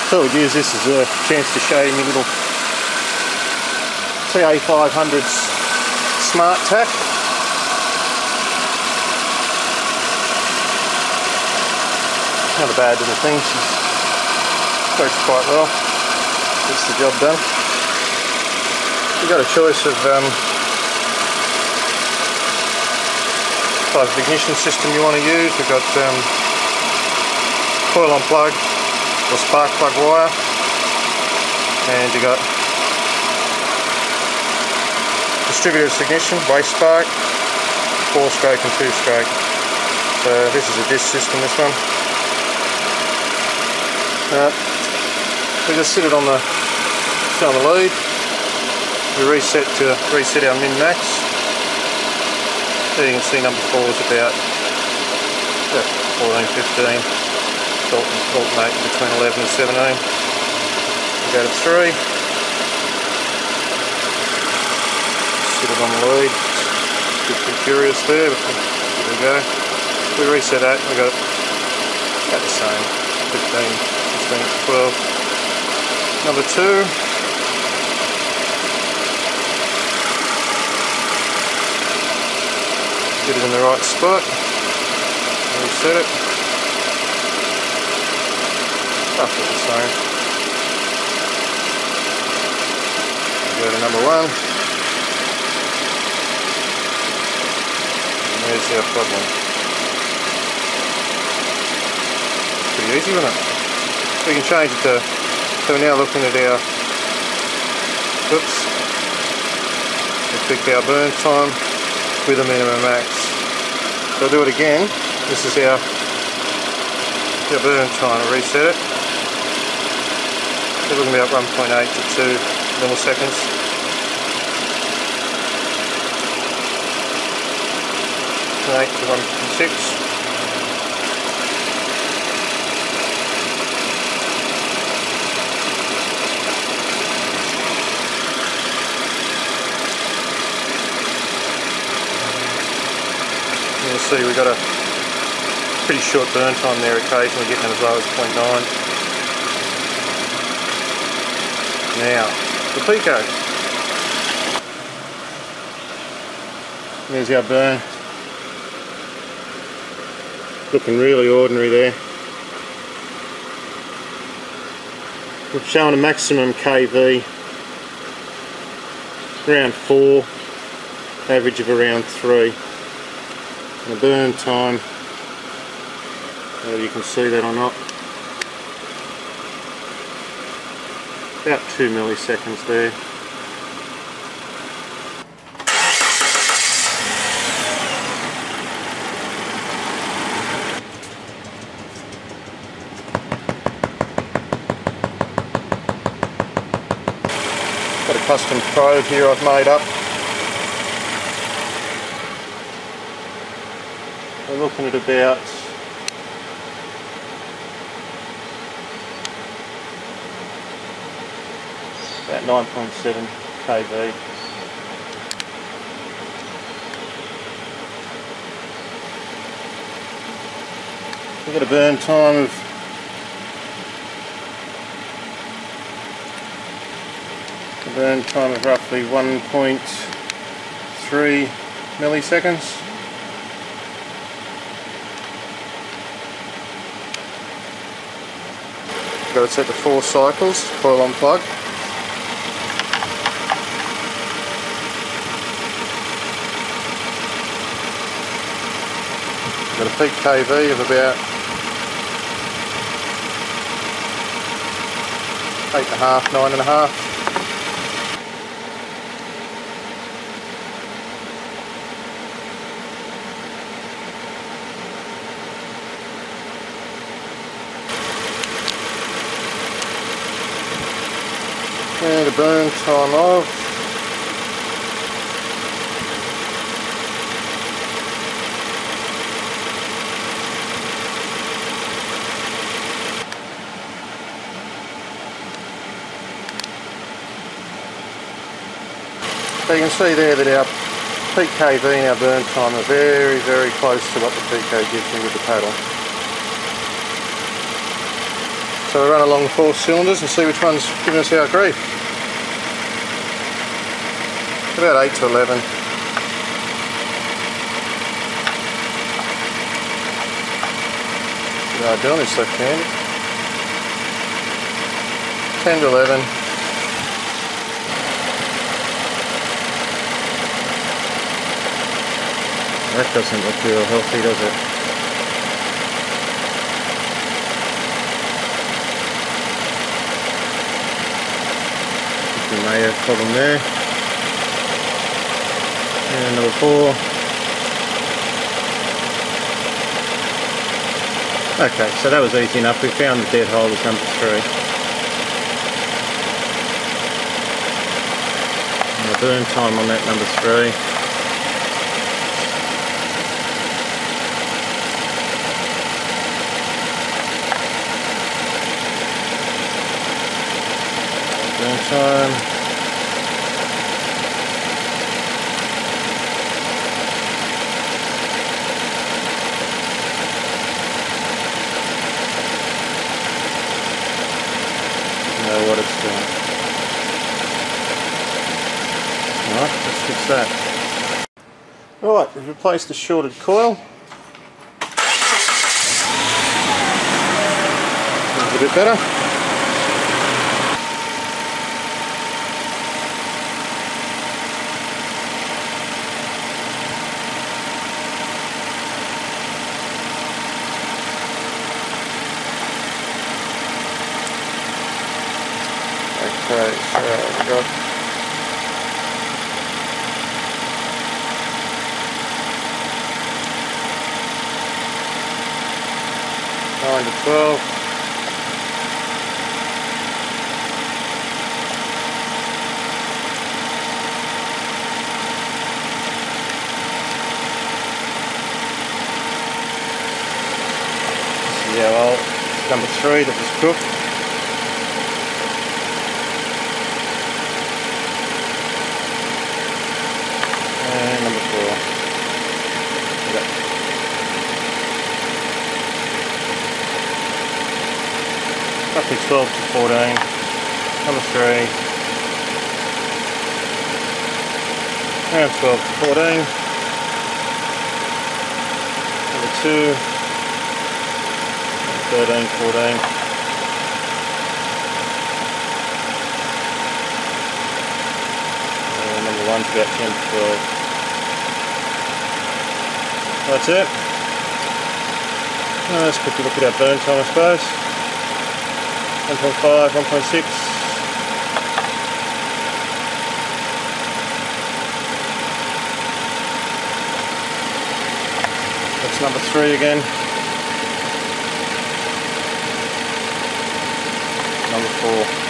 thought we'd use this as a chance to show you my little TA500's smart tack. Not a bad little thing, she works quite well, gets the job done. You've got a choice of type of ignition system you want to use. We've got coil on plug or spark plug wire, and you got distributed ignition, waste spark, 4-stroke and 2-stroke. So this is a disc system, this one. We just sit it on the lead. We reset our min max. There you can see number 4 is about 14, 15. Alternating between 11 and 17. We go to 3. Sit it on the lead. It's a bit curious there, but here we go. We reset that, we got about the same. 15, 12. Number 2. Get it in the right spot. Reset it. Roughly the same. Go to number 1. And there's our problem. Pretty easy, isn't it? We can change it to, so we're now looking at our, oops, we picked our burn time with a minimum max. So I'll do it again. This is our burn time. I'll reset it. We're looking about 1.8 to 2 milliseconds. And 8 to 1.6. You'll see we've got a pretty short burn time there, occasionally getting as low as 0.9. Now, the Pico. There's our burn. Looking really ordinary there. We're showing a maximum KV around 4, average of around 3. And the burn time, whether you can see that or not, about 2 milliseconds there. Got a custom probe here I've made up. We're looking at about about 9.7 kV. We've got a burn time of roughly 1.3 milliseconds. Got it set to 4 cycles, coil on plug. Got a peak KV of about 8.5, 9.5. And a burn time of so you can see there that our peak KV and our burn time are very, very close to what the Pico gives me with the paddle. So So we run along the 4 cylinders and see which one's giving us our grief. About 8 to 11. What I'm doing is left-handed. 10 to 11. That doesn't look real healthy, does it? We may have a problem there. And number 4. Okay, so that was easy enough. We found the dead hole as number 3. And the burn time on that number 3. Burn time. Know what it's doing. Alright, let's fix that. Alright, we've replaced the shorted coil. It's a bit better. Okay, so we've got nine to 12. This is our old number 3 that was cooked. And number 4. Yep. Roughly 12 to 14. Number 3. Around 12 to 14. Number 2. 13, 14. And number 1's about 10 to 12. That's it. Now let's quickly look at our burn time, I suppose. 1.5, 1.6. That's number 3 again. Number 4.